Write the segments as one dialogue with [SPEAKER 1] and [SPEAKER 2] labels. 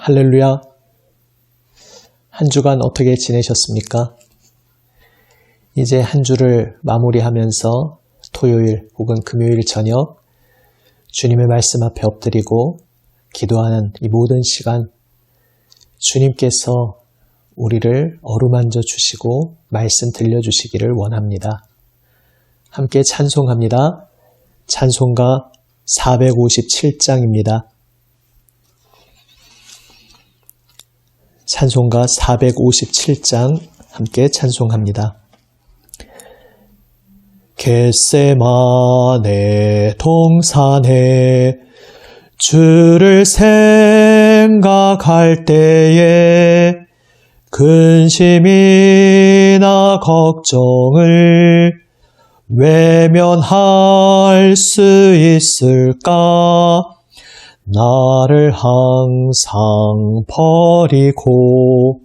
[SPEAKER 1] 할렐루야. 한 주간 어떻게 지내셨습니까? 이제 한 주를 마무리하면서 토요일 혹은 금요일 저녁 주님의 말씀 앞에 엎드리고 기도하는 이 모든 시간 주님께서 우리를 어루만져 주시고 말씀 들려주시기를 원합니다. 함께 찬송합니다. 찬송가 457장입니다. 찬송가 457장 함께 찬송합니다. 겟세마네 동산에 주를 생각할 때에 근심이나 걱정을 외면할 수 있을까? 나를 항상 버리고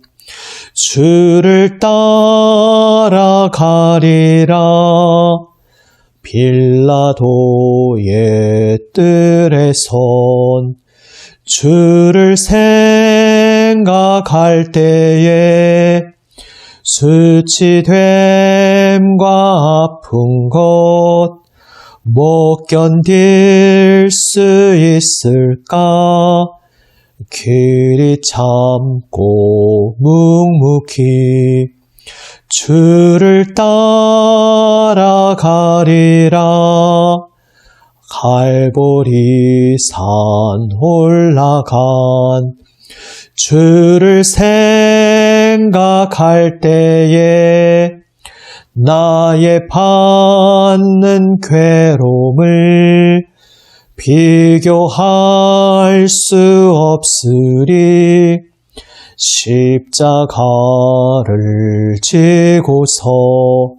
[SPEAKER 1] 주를 따라가리라. 빌라도의 뜰에 선 주를 생각할 때에 수치됨과 아픈 것 못 견딜 수 있을까? 길이 참고 묵묵히 주를 따라가리라. 갈보리산 올라간 주를 생각할 때에 나의 받는 괴로움을 비교할 수 없으리. 십자가를 지고서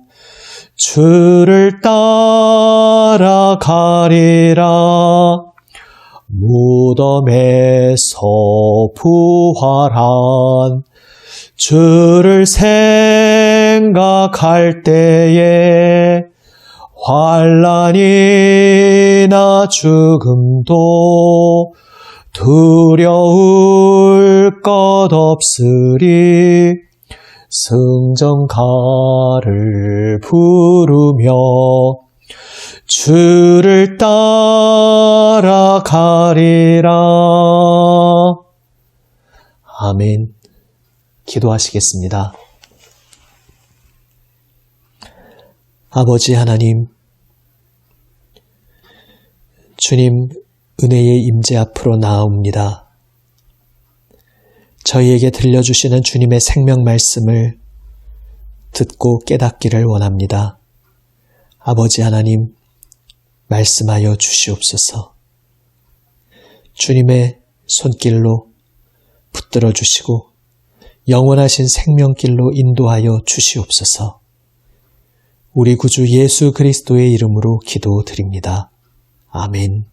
[SPEAKER 1] 주를 따라가리라. 무덤에서 부활한 주를 생각할 때에 환난이나 죽음도 두려울 것 없으리. 승전가를 부르며 주를 따라가리라. 아멘. 기도하시겠습니다. 아버지 하나님, 주님 은혜의 임재 앞으로 나아옵니다. 저희에게 들려주시는 주님의 생명 말씀을 듣고 깨닫기를 원합니다. 아버지 하나님, 말씀하여 주시옵소서. 주님의 손길로 붙들어 주시고 영원하신 생명길로 인도하여 주시옵소서. 우리 구주 예수 그리스도의 이름으로 기도드립니다. 아멘.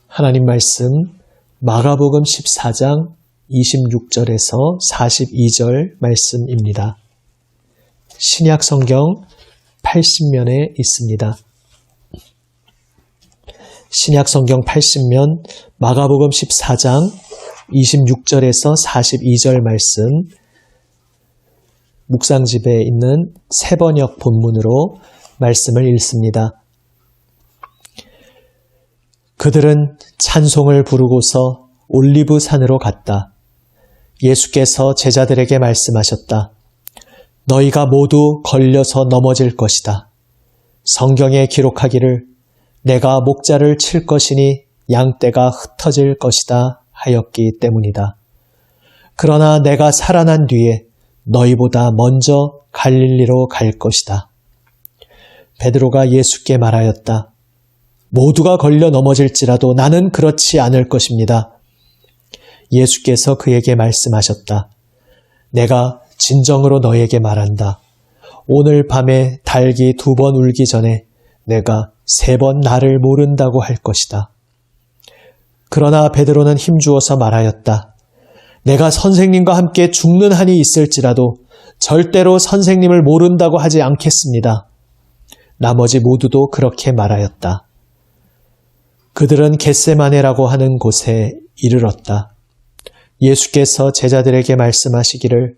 [SPEAKER 1] 하나님 말씀 마가복음 14장 26절에서 42절 말씀입니다. 신약 성경 80면에 있습니다. 신약 성경 80면 마가복음 14장 26절에서 42절 말씀, 묵상집에 있는 새번역 본문으로 말씀을 읽습니다. 그들은 찬송을 부르고서 올리브 산으로 갔다. 예수께서 제자들에게 말씀하셨다. 너희가 모두 걸려서 넘어질 것이다. 성경에 기록하기를 내가 목자를 칠 것이니 양떼가 흩어질 것이다 하였기 때문이다. 그러나 내가 살아난 뒤에 너희보다 먼저 갈릴리로 갈 것이다. 베드로가 예수께 말하였다. 모두가 걸려 넘어질지라도 나는 그렇지 않을 것입니다. 예수께서 그에게 말씀하셨다. 내가 진정으로 너에게 말한다. 오늘 밤에 닭이 2번 울기 전에 내가 3번 나를 모른다고 할 것이다. 그러나 베드로는 힘주어서 말하였다. 내가 선생님과 함께 죽는 한이 있을지라도 절대로 선생님을 모른다고 하지 않겠습니다. 나머지 모두도 그렇게 말하였다. 그들은 겟세마네라고 하는 곳에 이르렀다. 예수께서 제자들에게 말씀하시기를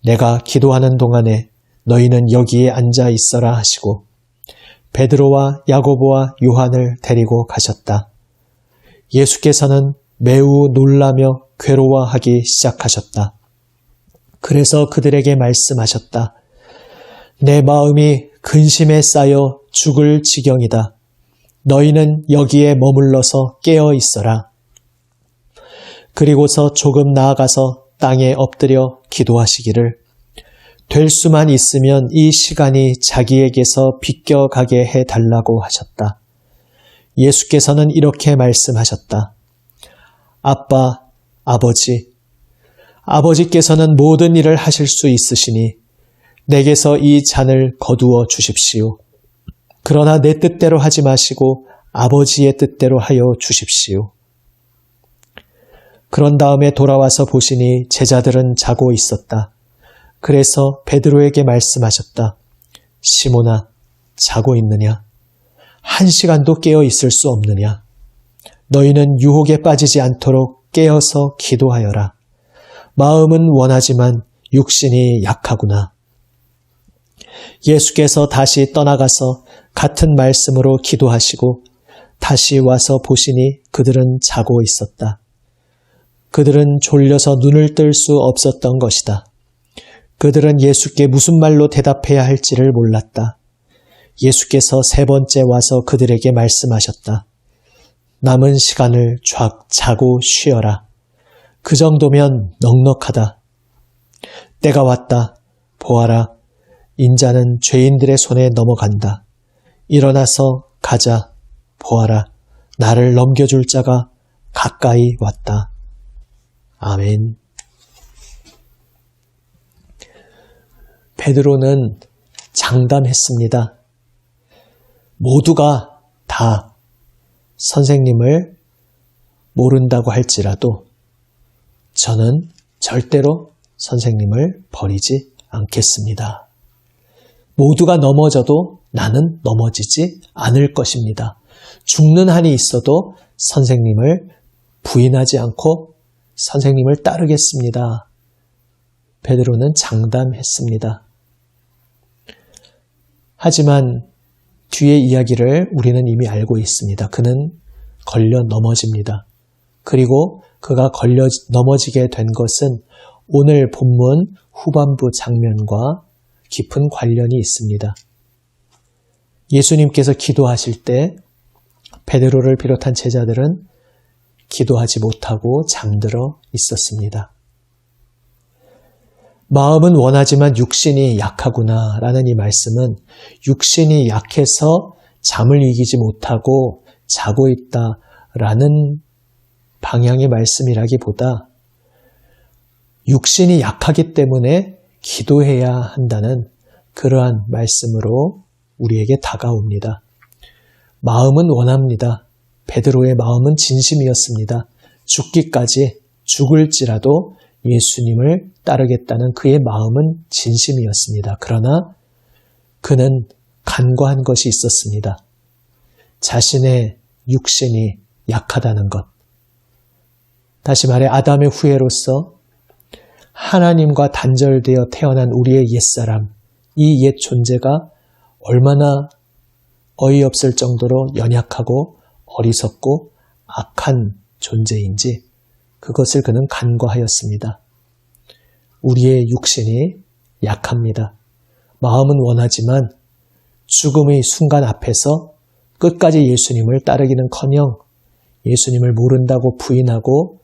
[SPEAKER 1] 내가 기도하는 동안에 너희는 여기에 앉아 있어라 하시고 베드로와 야고보와 요한을 데리고 가셨다. 예수께서는 매우 놀라며 괴로워하기 시작하셨다. 그래서 그들에게 말씀하셨다. 내 마음이 근심에 쌓여 죽을 지경이다. 너희는 여기에 머물러서 깨어 있어라. 그리고서 조금 나아가서 땅에 엎드려 기도하시기를 될 수만 있으면 이 시간이 자기에게서 비껴가게 해달라고 하셨다. 예수께서는 이렇게 말씀하셨다. 아빠, 아버지께서는 모든 일을 하실 수 있으시니 내게서 이 잔을 거두어 주십시오. 그러나 내 뜻대로 하지 마시고 아버지의 뜻대로 하여 주십시오. 그런 다음에 돌아와서 보시니 제자들은 자고 있었다. 그래서 베드로에게 말씀하셨다. 시몬아, 자고 있느냐? 1시간도 깨어 있을 수 없느냐? 너희는 유혹에 빠지지 않도록 깨어서 기도하여라. 마음은 원하지만 육신이 약하구나. 예수께서 다시 떠나가서 같은 말씀으로 기도하시고 다시 와서 보시니 그들은 자고 있었다. 그들은 졸려서 눈을 뜰 수 없었던 것이다. 그들은 예수께 무슨 말로 대답해야 할지를 몰랐다. 예수께서 3번째 와서 그들에게 말씀하셨다. 남은 시간을 쫙 자고 쉬어라. 그 정도면 넉넉하다. 때가 왔다. 보아라. 인자는 죄인들의 손에 넘어간다. 일어나서 가자. 보아라. 나를 넘겨줄 자가 가까이 왔다. 아멘. 베드로는 장담했습니다. 모두가 다 선생님을 모른다고 할지라도 저는 절대로 선생님을 버리지 않겠습니다. 모두가 넘어져도 나는 넘어지지 않을 것입니다. 죽는 한이 있어도 선생님을 부인하지 않고 선생님을 따르겠습니다. 베드로는 장담했습니다. 하지만 뒤의 이야기를 우리는 이미 알고 있습니다. 그는 걸려 넘어집니다. 그리고 그가 걸려 넘어지게 된 것은 오늘 본문 후반부 장면과 깊은 관련이 있습니다. 예수님께서 기도하실 때 베드로를 비롯한 제자들은 기도하지 못하고 잠들어 있었습니다. 마음은 원하지만 육신이 약하구나 라는 이 말씀은 육신이 약해서 잠을 이기지 못하고 자고 있다라는 방향의 말씀이라기보다 육신이 약하기 때문에 기도해야 한다는 그러한 말씀으로 우리에게 다가옵니다. 마음은 원합니다. 베드로의 마음은 진심이었습니다. 죽기까지 죽을지라도 예수님을 따르겠다는 그의 마음은 진심이었습니다. 그러나 그는 간과한 것이 있었습니다. 자신의 육신이 약하다는 것. 다시 말해 아담의 후예로서 하나님과 단절되어 태어난 우리의 옛사람, 이 옛 존재가 얼마나 어이없을 정도로 연약하고 어리석고 악한 존재인지 그것을 그는 간과하였습니다. 우리의 육신이 약합니다. 마음은 원하지만 죽음의 순간 앞에서 끝까지 예수님을 따르기는커녕 예수님을 모른다고 부인하고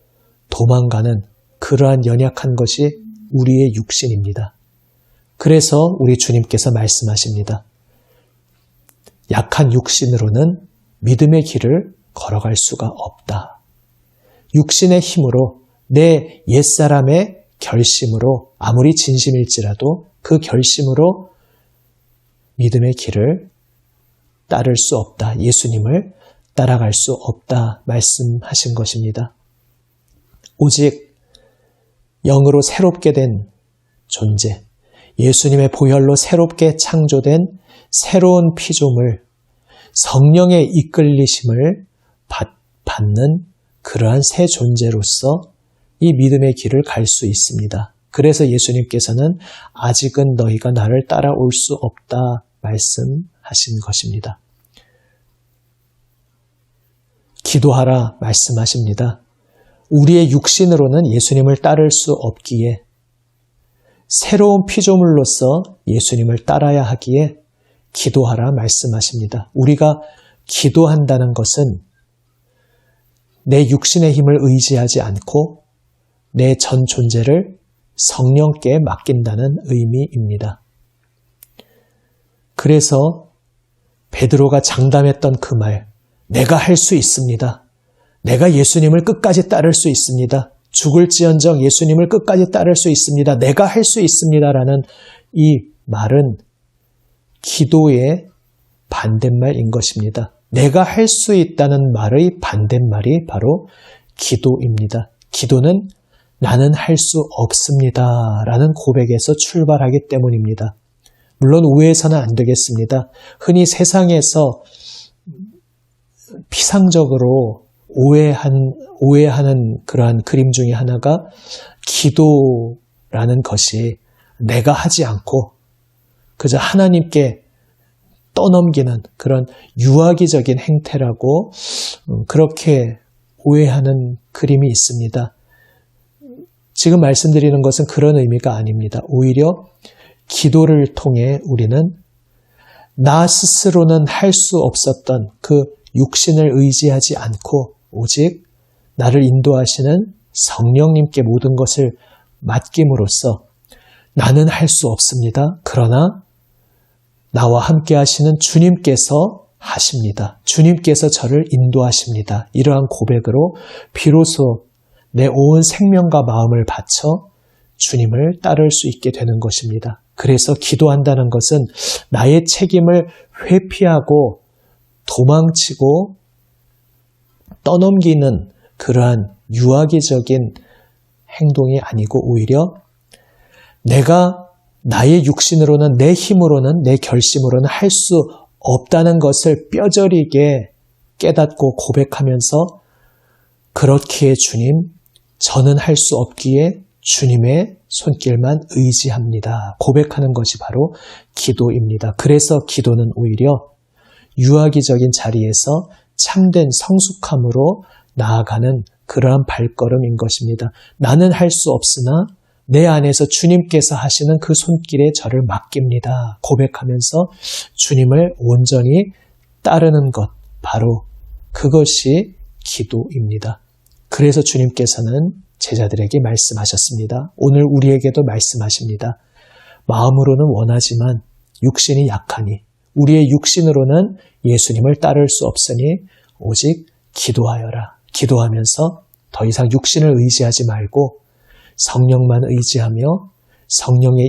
[SPEAKER 1] 도망가는 그러한 연약한 것이 우리의 육신입니다. 그래서 우리 주님께서 말씀하십니다. 약한 육신으로는 믿음의 길을 걸어갈 수가 없다. 육신의 힘으로 내 옛사람의 결심으로 아무리 진심일지라도 그 결심으로 믿음의 길을 따를 수 없다. 예수님을 따라갈 수 없다 말씀하신 것입니다. 오직 영으로 새롭게 된 존재, 예수님의 보혈로 새롭게 창조된 새로운 피조물, 성령의 이끌리심을 받는 그러한 새 존재로서 이 믿음의 길을 갈 수 있습니다. 그래서 예수님께서는 아직은 너희가 나를 따라올 수 없다 말씀하신 것입니다. 기도하라 말씀하십니다. 우리의 육신으로는 예수님을 따를 수 없기에 새로운 피조물로서 예수님을 따라야 하기에 기도하라 말씀하십니다. 우리가 기도한다는 것은 내 육신의 힘을 의지하지 않고 내 전 존재를 성령께 맡긴다는 의미입니다. 그래서 베드로가 장담했던 그 말, 내가 할 수 있습니다. 내가 예수님을 끝까지 따를 수 있습니다. 죽을지언정 예수님을 끝까지 따를 수 있습니다. 내가 할 수 있습니다라는 이 말은 기도의 반대말인 것입니다. 내가 할 수 있다는 말의 반대말이 바로 기도입니다. 기도는 나는 할 수 없습니다 라는 고백에서 출발하기 때문입니다. 물론 오해해서는 안 되겠습니다. 흔히 세상에서 피상적으로 오해하는 그러한 그림 중에 하나가 기도라는 것이 내가 하지 않고 그저 하나님께 떠넘기는 그런 유아기적인 행태라고 그렇게 오해하는 그림이 있습니다. 지금 말씀드리는 것은 그런 의미가 아닙니다. 오히려 기도를 통해 우리는 나 스스로는 할 수 없었던 그 육신을 의지하지 않고 오직 나를 인도하시는 성령님께 모든 것을 맡김으로써 나는 할 수 없습니다. 그러나 나와 함께 하시는 주님께서 하십니다. 주님께서 저를 인도하십니다. 이러한 고백으로 비로소 내 온 생명과 마음을 바쳐 주님을 따를 수 있게 되는 것입니다. 그래서 기도한다는 것은 나의 책임을 회피하고 도망치고 떠넘기는 그러한 유아기적인 행동이 아니고 오히려 내가 나의 육신으로는 내 힘으로는 내 결심으로는 할 수 없다는 것을 뼈저리게 깨닫고 고백하면서 그렇기에 주님, 저는 할 수 없기에 주님의 손길만 의지합니다. 고백하는 것이 바로 기도입니다. 그래서 기도는 오히려 유아기적인 자리에서 참된 성숙함으로 나아가는 그러한 발걸음인 것입니다. 나는 할 수 없으나 내 안에서 주님께서 하시는 그 손길에 저를 맡깁니다. 고백하면서 주님을 온전히 따르는 것, 바로 그것이 기도입니다. 그래서 주님께서는 제자들에게 말씀하셨습니다. 오늘 우리에게도 말씀하십니다. 마음으로는 원하지만 육신이 약하니 우리의 육신으로는 예수님을 따를 수 없으니 오직 기도하여라. 기도하면서 더 이상 육신을 의지하지 말고 성령만 의지하며 성령에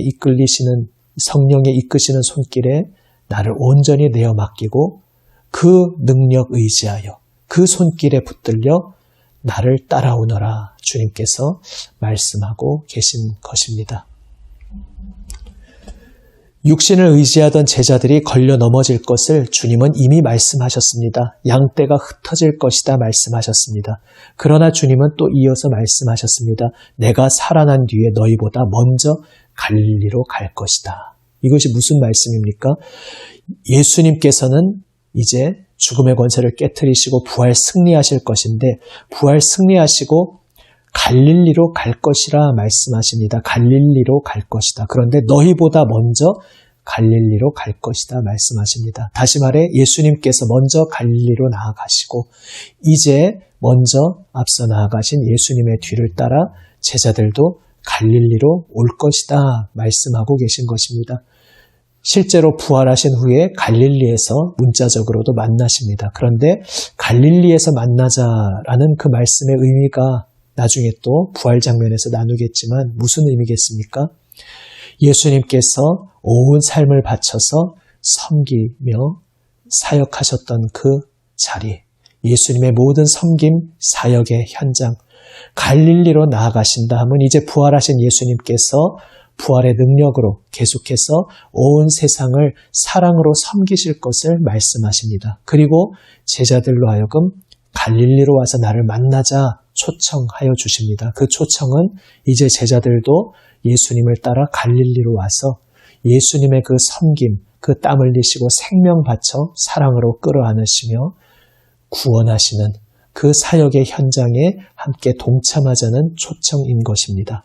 [SPEAKER 1] 이끄시는 손길에 나를 온전히 내어 맡기고 그 능력 의지하여 그 손길에 붙들려 나를 따라오너라 주님께서 말씀하고 계신 것입니다. 육신을 의지하던 제자들이 걸려 넘어질 것을 주님은 이미 말씀하셨습니다. 양떼가 흩어질 것이다 말씀하셨습니다. 그러나 주님은 또 이어서 말씀하셨습니다. 내가 살아난 뒤에 너희보다 먼저 갈릴리로 갈 것이다. 이것이 무슨 말씀입니까? 예수님께서는 이제 죽음의 권세를 깨트리시고 부활 승리하실 것인데 부활 승리하시고 갈릴리로 갈 것이라 말씀하십니다. 갈릴리로 갈 것이다. 그런데 너희보다 먼저 갈릴리로 갈 것이다 말씀하십니다. 다시 말해 예수님께서 먼저 갈릴리로 나아가시고 이제 먼저 앞서 나아가신 예수님의 뒤를 따라 제자들도 갈릴리로 올 것이다 말씀하고 계신 것입니다. 실제로 부활하신 후에 갈릴리에서 문자적으로도 만나십니다. 그런데 갈릴리에서 만나자라는 그 말씀의 의미가 나중에 또 부활 장면에서 나누겠지만 무슨 의미겠습니까? 예수님께서 온 삶을 바쳐서 섬기며 사역하셨던 그 자리, 예수님의 모든 섬김 사역의 현장, 갈릴리로 나아가신다 하면 이제 부활하신 예수님께서 부활의 능력으로 계속해서 온 세상을 사랑으로 섬기실 것을 말씀하십니다. 그리고 제자들로 하여금 갈릴리로 와서 나를 만나자 초청하여 주십니다. 그 초청은 이제 제자들도 예수님을 따라 갈릴리로 와서 예수님의 그 섬김, 그 땀 흘리시고 생명 바쳐 사랑으로 끌어안으시며 구원하시는 그 사역의 현장에 함께 동참하자는 초청인 것입니다.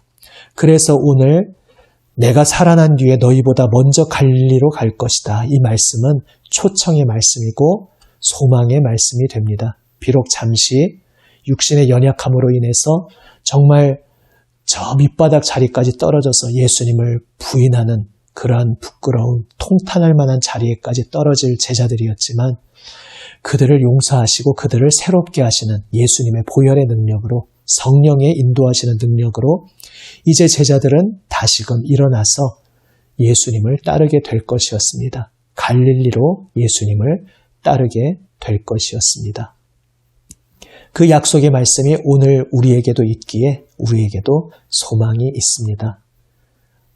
[SPEAKER 1] 그래서 오늘 내가 살아난 뒤에 너희보다 먼저 갈릴리로 갈 것이다. 이 말씀은 초청의 말씀이고 소망의 말씀이 됩니다. 비록 잠시 육신의 연약함으로 인해서 정말 저 밑바닥 자리까지 떨어져서 예수님을 부인하는 그러한 부끄러운 통탄할 만한 자리에까지 떨어질 제자들이었지만 그들을 용서하시고 그들을 새롭게 하시는 예수님의 보혈의 능력으로 성령의 인도하시는 능력으로 이제 제자들은 다시금 일어나서 예수님을 따르게 될 것이었습니다. 갈릴리로 예수님을 따르게 될 것이었습니다. 그 약속의 말씀이 오늘 우리에게도 있기에 우리에게도 소망이 있습니다.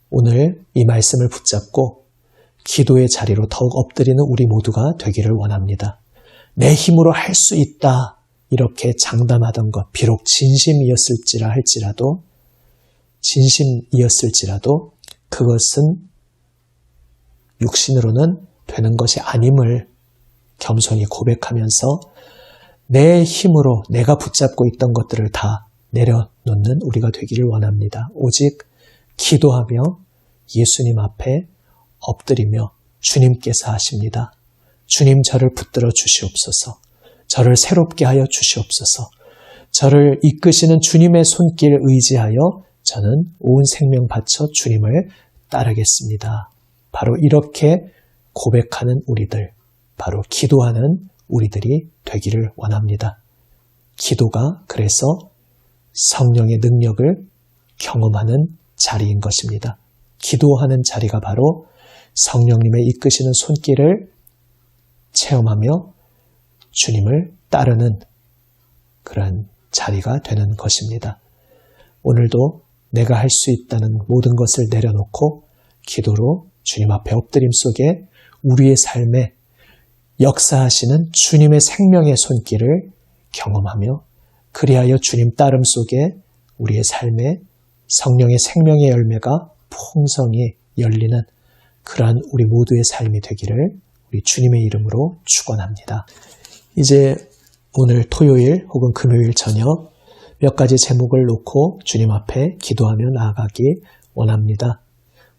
[SPEAKER 1] 오늘 이 말씀을 붙잡고 기도의 자리로 더욱 엎드리는 우리 모두가 되기를 원합니다. 내 힘으로 할 수 있다 이렇게 장담하던 것, 비록 진심이었을지라도 그것은 육신으로는 되는 것이 아님을 겸손히 고백하면서 내 힘으로 내가 붙잡고 있던 것들을 다 내려놓는 우리가 되기를 원합니다. 오직 기도하며 예수님 앞에 엎드리며 주님께서 하십니다. 주님 저를 붙들어 주시옵소서. 저를 새롭게 하여 주시옵소서. 저를 이끄시는 주님의 손길 의지하여 저는 온 생명 바쳐 주님을 따르겠습니다. 바로 이렇게 고백하는 우리들, 바로 기도하는 우리들이 되기를 원합니다. 기도가 그래서 성령의 능력을 경험하는 자리인 것입니다. 기도하는 자리가 바로 성령님의 이끄시는 손길을 체험하며 주님을 따르는 그런 자리가 되는 것입니다. 오늘도 내가 할 수 있다는 모든 것을 내려놓고 기도로 주님 앞에 엎드림 속에 우리의 삶에 역사하시는 주님의 생명의 손길을 경험하며 그리하여 주님 따름 속에 우리의 삶에 성령의 생명의 열매가 풍성히 열리는 그러한 우리 모두의 삶이 되기를 우리 주님의 이름으로 축원합니다. 이제 오늘 토요일 혹은 금요일 저녁 몇 가지 제목을 놓고 주님 앞에 기도하며 나아가기 원합니다.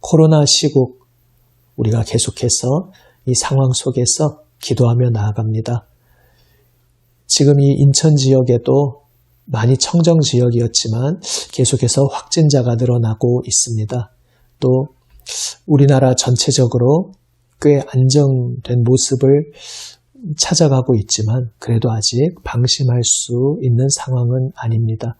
[SPEAKER 1] 코로나 시국 우리가 계속해서 이 상황 속에서 기도하며 나아갑니다. 지금 이 인천 지역에도 많이 청정 지역이었지만 계속해서 확진자가 늘어나고 있습니다. 또 우리나라 전체적으로 꽤 안정된 모습을 찾아가고 있지만 그래도 아직 방심할 수 있는 상황은 아닙니다.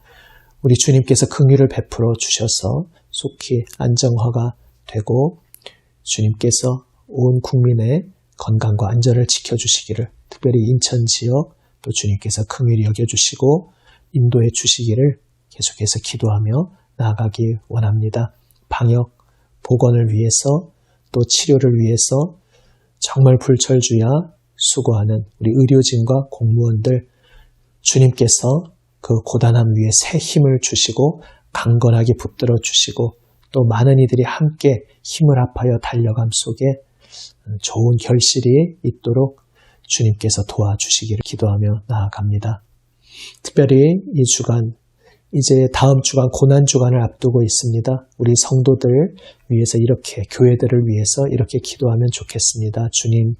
[SPEAKER 1] 우리 주님께서 긍휼을 베풀어 주셔서 속히 안정화가 되고 주님께서 온 국민의 건강과 안전을 지켜주시기를 특별히 인천 지역 또 주님께서 긍휼히 여겨주시고 인도해 주시기를 계속해서 기도하며 나아가기 원합니다. 방역, 보건을 위해서 또 치료를 위해서 정말 불철주야 수고하는 우리 의료진과 공무원들 주님께서 그 고단함 위에 새 힘을 주시고 강건하게 붙들어 주시고 또 많은 이들이 함께 힘을 합하여 달려감 속에 좋은 결실이 있도록 주님께서 도와주시기를 기도하며 나아갑니다. 특별히 이 주간 이제 다음 주간 고난주간을 앞두고 있습니다. 우리 성도들 위해서 이렇게 교회들을 위해서 이렇게 기도하면 좋겠습니다. 주님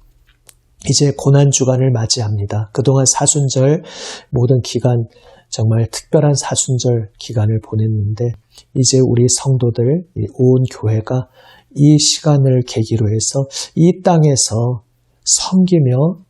[SPEAKER 1] 이제 고난주간을 맞이합니다. 그동안 사순절 모든 기간 정말 특별한 사순절 기간을 보냈는데 이제 우리 성도들 온 교회가 이 시간을 계기로 해서 이 땅에서 섬기며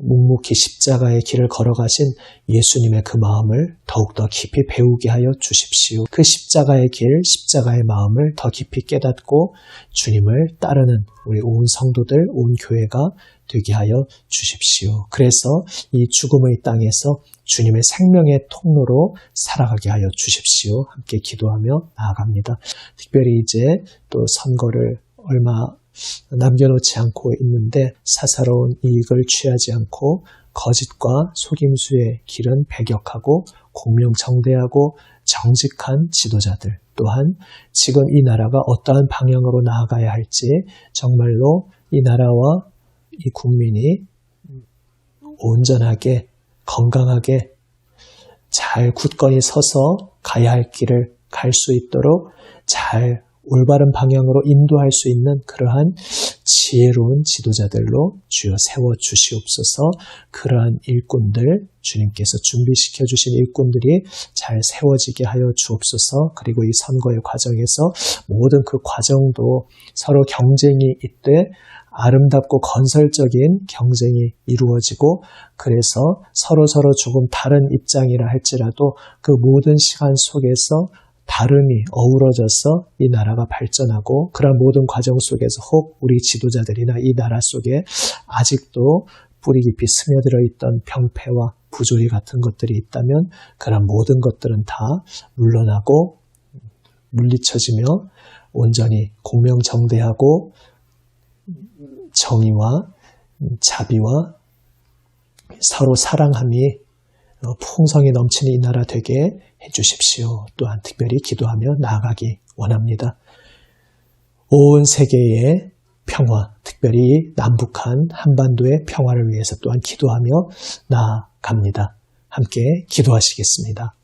[SPEAKER 1] 묵묵히 십자가의 길을 걸어가신 예수님의 그 마음을 더욱더 깊이 배우게 하여 주십시오. 그 십자가의 길, 십자가의 마음을 더 깊이 깨닫고 주님을 따르는 우리 온 성도들, 온 교회가 되게 하여 주십시오. 그래서 이 죽음의 땅에서 주님의 생명의 통로로 살아가게 하여 주십시오. 함께 기도하며 나아갑니다. 특별히 이제 또 선거를 얼마 남겨놓지 않고 있는데 사사로운 이익을 취하지 않고 거짓과 속임수의 길은 배격하고 공명정대하고 정직한 지도자들, 또한 지금 이 나라가 어떠한 방향으로 나아가야 할지 정말로 이 나라와 이 국민이 온전하게 건강하게 잘 굳건히 서서 가야 할 길을 갈 수 있도록 잘 올바른 방향으로 인도할 수 있는 그러한 지혜로운 지도자들로 주여 세워주시옵소서. 그러한 일꾼들, 주님께서 준비시켜 주신 일꾼들이 잘 세워지게 하여 주옵소서. 그리고 이 선거의 과정에서 모든 그 과정도 서로 경쟁이 있되 아름답고 건설적인 경쟁이 이루어지고, 그래서 서로 조금 다른 입장이라 할지라도 그 모든 시간 속에서 다름이 어우러져서 이 나라가 발전하고, 그런 모든 과정 속에서 혹 우리 지도자들이나 이 나라 속에 아직도 뿌리 깊이 스며들어 있던 병폐와 부조리 같은 것들이 있다면 그런 모든 것들은 다 물러나고 물리쳐지며 온전히 공명정대하고 정의와 자비와 서로 사랑함이 풍성이 넘치는 이 나라 되게 해주십시오. 또한 특별히 기도하며 나아가기 원합니다. 온 세계의 평화, 특별히 남북한 한반도의 평화를 위해서 또한 기도하며 나아갑니다. 함께 기도하시겠습니다.